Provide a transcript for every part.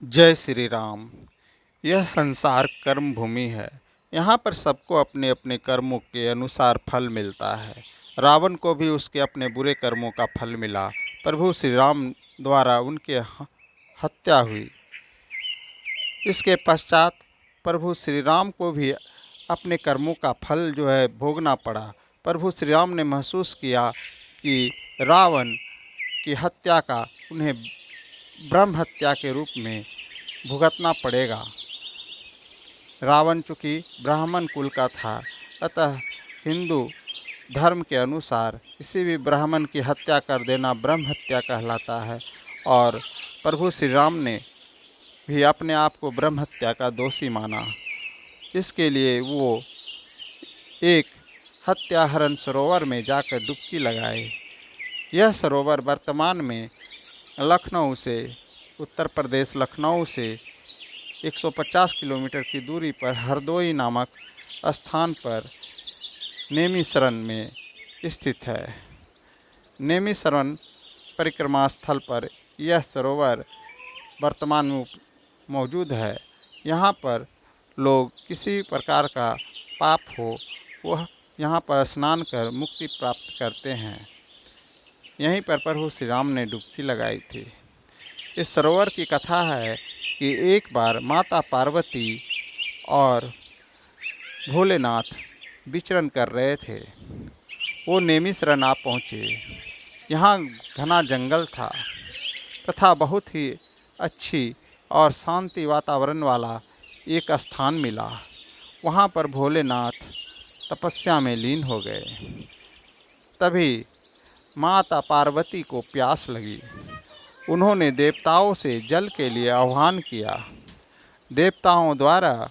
जय श्री राम। यह संसार कर्म भूमि है। यहाँ पर सबको अपने अपने कर्मों के अनुसार फल मिलता है। रावण को भी उसके अपने बुरे कर्मों का फल मिला। प्रभु श्री राम द्वारा उनके हत्या हुई। इसके पश्चात प्रभु श्री राम को भी अपने कर्मों का फल जो है भोगना पड़ा। प्रभु श्री राम ने महसूस किया कि रावण की हत्या का उन्हें ब्रह्म हत्या के रूप में भुगतना पड़ेगा। रावण चूँकि ब्राह्मण कुल का था, अतः हिंदू धर्म के अनुसार किसी भी ब्राह्मण की हत्या कर देना ब्रह्म हत्या कहलाता है। और प्रभु श्री राम ने भी अपने आप को ब्रह्म हत्या का दोषी माना। इसके लिए वो एक हत्याहरण सरोवर में जाकर डुबकी लगाए। यह सरोवर वर्तमान में लखनऊ से, उत्तर प्रदेश लखनऊ से 150 किलोमीटर की दूरी पर हरदोई नामक स्थान पर नेमिशरण में स्थित है। नेमिशरण परिक्रमा स्थल पर यह सरोवर वर्तमान में मौजूद है। यहाँ पर लोग किसी प्रकार का पाप हो वह यहाँ पर स्नान कर मुक्ति प्राप्त करते हैं। यहीं पर प्रभु श्री राम ने डुबकी लगाई थी। इस सरोवर की कथा है कि एक बार माता पार्वती और भोलेनाथ विचरण कर रहे थे। वो नेमिशरण आ पहुँचे। यहाँ घना जंगल था तथा बहुत ही अच्छी और शांति वातावरण वाला एक स्थान मिला। वहाँ पर भोलेनाथ तपस्या में लीन हो गए। तभी माता पार्वती को प्यास लगी। उन्होंने देवताओं से जल के लिए आह्वान किया। देवताओं द्वारा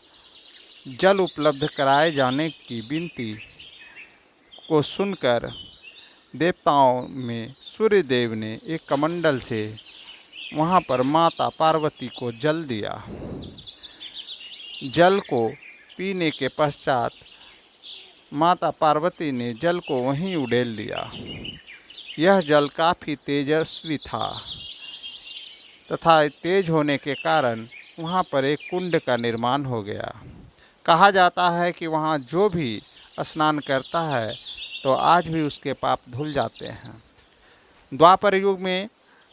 जल उपलब्ध कराए जाने की विनती को सुनकर देवताओं में सूर्य देव ने एक कमंडल से वहाँ पर माता पार्वती को जल दिया। जल को पीने के पश्चात माता पार्वती ने जल को वहीं उड़ेल दिया। यह जल काफ़ी तेजस्वी था तथा तेज होने के कारण वहाँ पर एक कुंड का निर्माण हो गया। कहा जाता है कि वहाँ जो भी स्नान करता है तो आज भी उसके पाप धुल जाते हैं। द्वापर युग में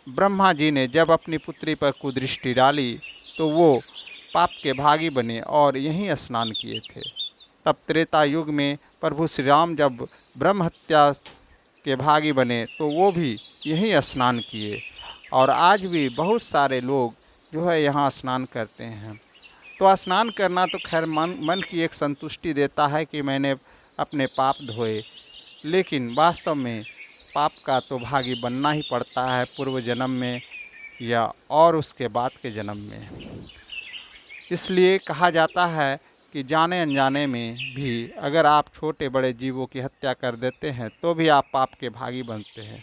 ब्रह्मा जी ने जब अपनी पुत्री पर कुदृष्टि डाली तो वो पाप के भागी बने और यहीं स्नान किए थे। तब त्रेता युग में प्रभु श्री राम जब ब्रह्म हत्या के भागी बने तो वो भी यहीं स्नान किए। और आज भी बहुत सारे लोग जो है यहाँ स्नान करते हैं। तो स्नान करना तो खैर मन की एक संतुष्टि देता है कि मैंने अपने पाप धोए, लेकिन वास्तव में पाप का तो भागी बनना ही पड़ता है पूर्व जन्म में या और उसके बाद के जन्म में। इसलिए कहा जाता है कि जाने अनजाने में भी अगर आप छोटे बड़े जीवों की हत्या कर देते हैं तो भी आप पाप के भागी बनते हैं।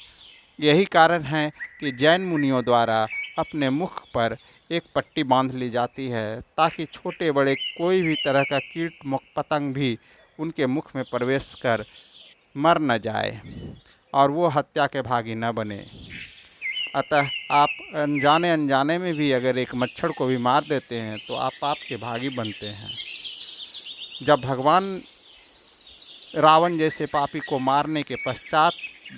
यही कारण है कि जैन मुनियों द्वारा अपने मुख पर एक पट्टी बांध ली जाती है ताकि छोटे बड़े कोई भी तरह का कीट पतंग भी उनके मुख में प्रवेश कर मर न जाए और वो हत्या के भागी न बने। अतः आप अनजाने में भी अगर एक मच्छर को भी मार देते हैं तो आप पाप के भागी बनते हैं। जब भगवान रावण जैसे पापी को मारने के पश्चात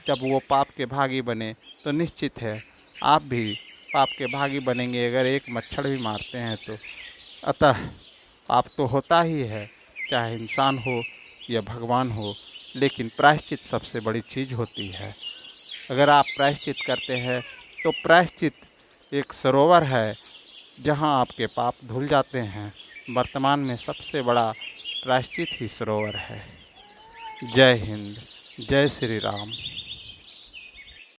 जब वो पाप के भागी बने तो निश्चित है आप भी पाप के भागी बनेंगे अगर एक मच्छर भी मारते हैं तो। अतः पाप तो होता ही है, चाहे इंसान हो या भगवान हो, लेकिन प्रायश्चित सबसे बड़ी चीज़ होती है। अगर आप प्रायश्चित करते हैं तो प्रायश्चित एक सरोवर है जहां आपके पाप धुल जाते हैं। वर्तमान में सबसे बड़ा प्रायश्चित ही सरोवर है। जय हिंद, जय श्री राम।